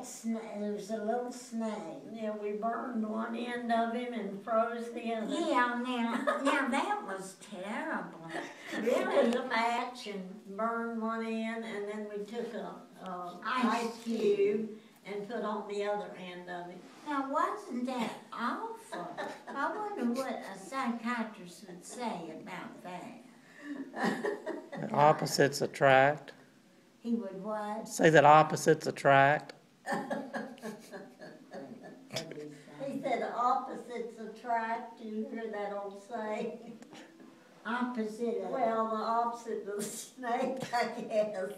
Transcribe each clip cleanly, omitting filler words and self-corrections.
snake. There's a little snake. Yeah, we burned one end of him and froze the other. Yeah, now that was terrible. We took a match and burned one end, and then we took a ice cube and put on the other end of it. Now, wasn't that awful? I wonder what a psychiatrist would say about that. Opposites attract. He would what? Say that opposites attract. He said opposites attract. Did you hear that old saying? Opposite of... Well, the opposite of the snake, I guess.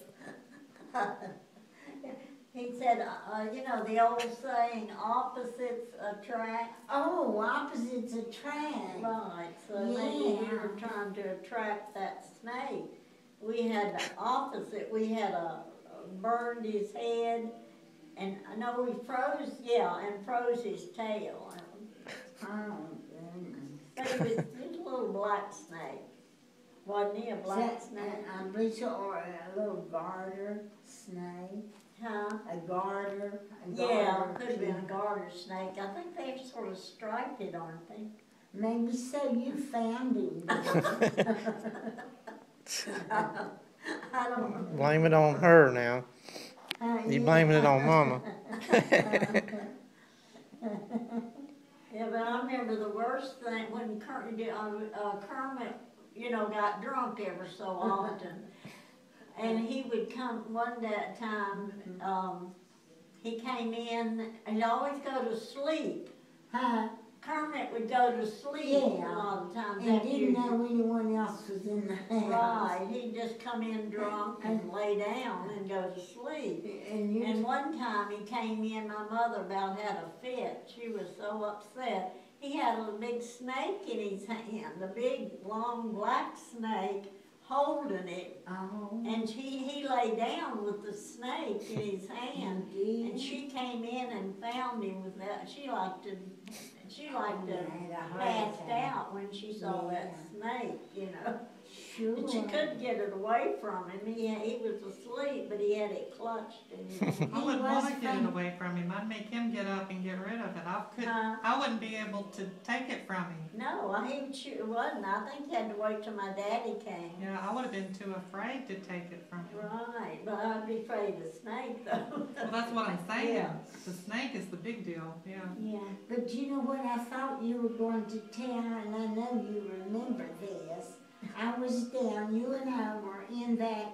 He said, you know, the old saying, opposites attract. Oh, opposites attract. Right, so maybe you were trying to attract that snake. We had the opposite. We had burned his head, and I know we froze, and froze his tail. Oh, goodness. But he was just a little black snake. Wasn't he a black snake? Or a little garter snake. Huh? A garter. Yeah, could have been a garter snake. I think they're sort of striped, aren't they? Maybe so. You found him. I don't know. Blame it on her now. You blaming it on Mama. Yeah, but I remember the worst thing when Kermit, you know, got drunk ever so often. And he would come one time, he came in, and he'd always go to sleep. Kermit would go to sleep a lot of times. And didn't know anyone else was in the house. Right, he'd just come in drunk and lay down and go to sleep. And one time he came in, my mother about had a fit. She was so upset. He had a big snake in his hand, a big, long, black snake, holding it. Oh. And he lay down with the snake in his hand. And she came in and found him with that. She liked to pass out when she saw that snake, you know. Sure. But she couldn't get it away from him. He was asleep, but he had it clutched in his hand. I wouldn't want to get it away from him. I'd make him get up and get rid of it. I wouldn't be able to take it from him. No, he wasn't. I think he had to wait till my daddy came. Yeah, I would have been too afraid to take it from him. Right, but I'd be afraid of snake, though. Well, that's what I'm saying. Yeah. The snake is the big deal, yeah. Yeah. But you know what I thought you were going to tell, and I know you remember this. I was down, you and I were in that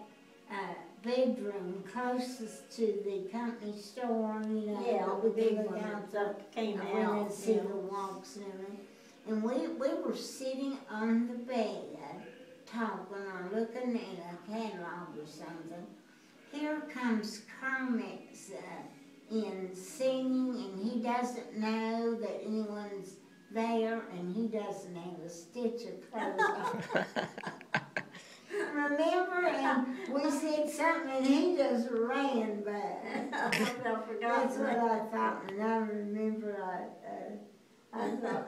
bedroom closest to the company store, you know. Yeah, the big look one out that came I went out. and see the walks and everything. And we were sitting on the bed, talking or looking at a catalog or something. Here comes Kermit's in singing, and he doesn't know that anyone's there, and he doesn't have a stitch of clothes on. Remember? And we said something, and he just ran back. I forgot. That's what I thought, and I remember I thought.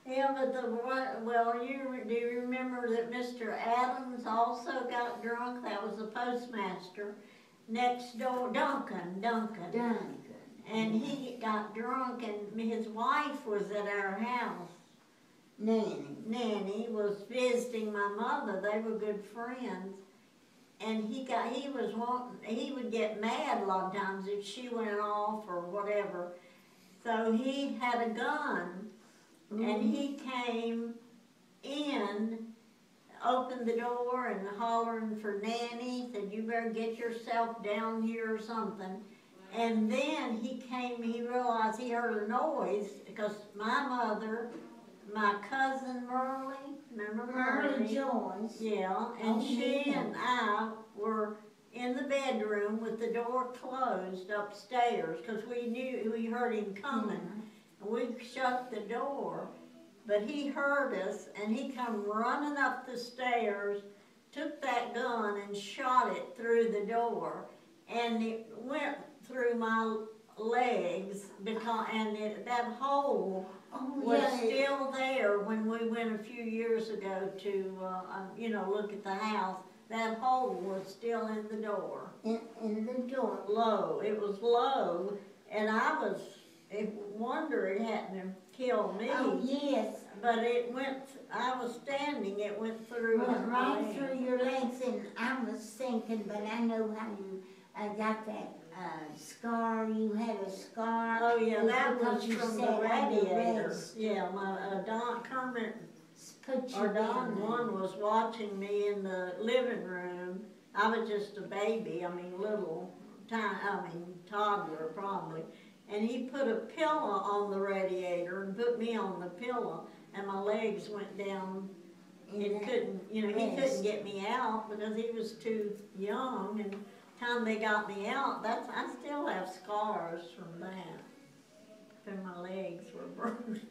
Yeah, but do you remember that Mr. Adams also got drunk? That was the postmaster next door, Duncan. And he got drunk, and his wife was at our house. Nanny was visiting my mother. They were good friends. And he would get mad a lot of times if she went off or whatever. So he had a gun, and he came in, opened the door and hollering for Nanny, said, "You better get yourself down here," or something. And then he realized he heard a noise, because my mother, my cousin Merle, remember Merle? Joyce. Yeah, and she and I were in the bedroom with the door closed upstairs, because we heard him coming. And we shut the door, but he heard us, and he come running up the stairs, took that gun and shot it through the door, and it went through my legs, that hole was still there when we went a few years ago to look at the house. that hole was still in the door. In the door. Low, it was low, and I was, wonder it hadn't killed me. Oh, yes. But it went, I was standing, it went through. Went right through your legs, and I was thinking, but I know how you got that scar. You had a scar. Oh yeah, that was you from the sat on the radiator. rest. Yeah, my Don Kermit Put you or Don down. one was watching me in the living room. I was just a baby, I mean little, toddler probably. And he put a pillow on the radiator and put me on the pillow, and my legs went down. It couldn't, he couldn't get me out because he was too young. And time they got me out, I still have scars from that. And my legs were bruised.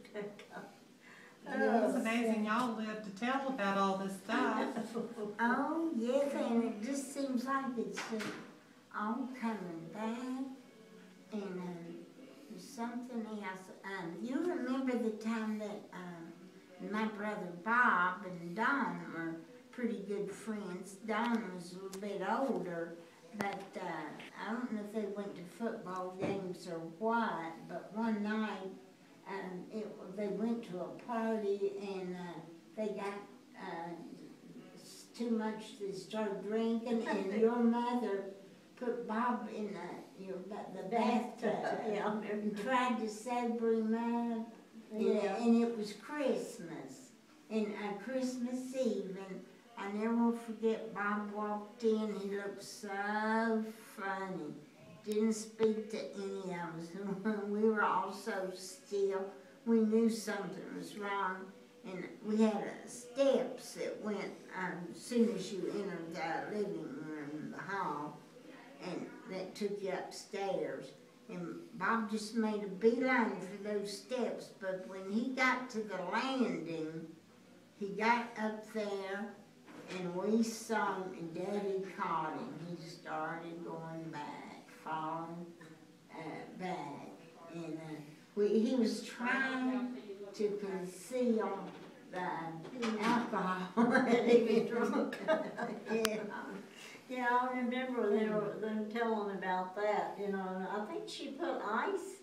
It's amazing y'all live to tell about all this stuff. Oh, yes, and it just seems like it's all coming back. And something else. You remember the time that my brother Bob and Don were pretty good friends. Don was a little bit older, but I don't know if they went to football games or what, but one night they went to a party and they got too much, they started drinking, and your mother put Bob in the bathtub and tried to sober him up. And it was Christmas, and Christmas Eve, and I never will forget, Bob walked in, he looked so funny. Didn't speak to any of us. We were all so still. We knew something was wrong. And we had steps that went as soon as you entered the living room, the hall, and that took you upstairs. And Bob just made a beeline for those steps, but when he got to the landing, he got up there, and we saw him, and Daddy caught him. He started going back, falling back, and he was trying to conceal the alcohol that he was drunk. Yeah, I remember them telling about that, and I think she put ice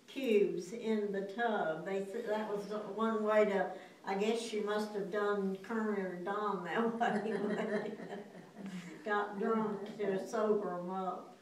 cubes in the tub. They said that was one way to, I guess she must have done Kermit or Don that way. Got drunk to sober them up.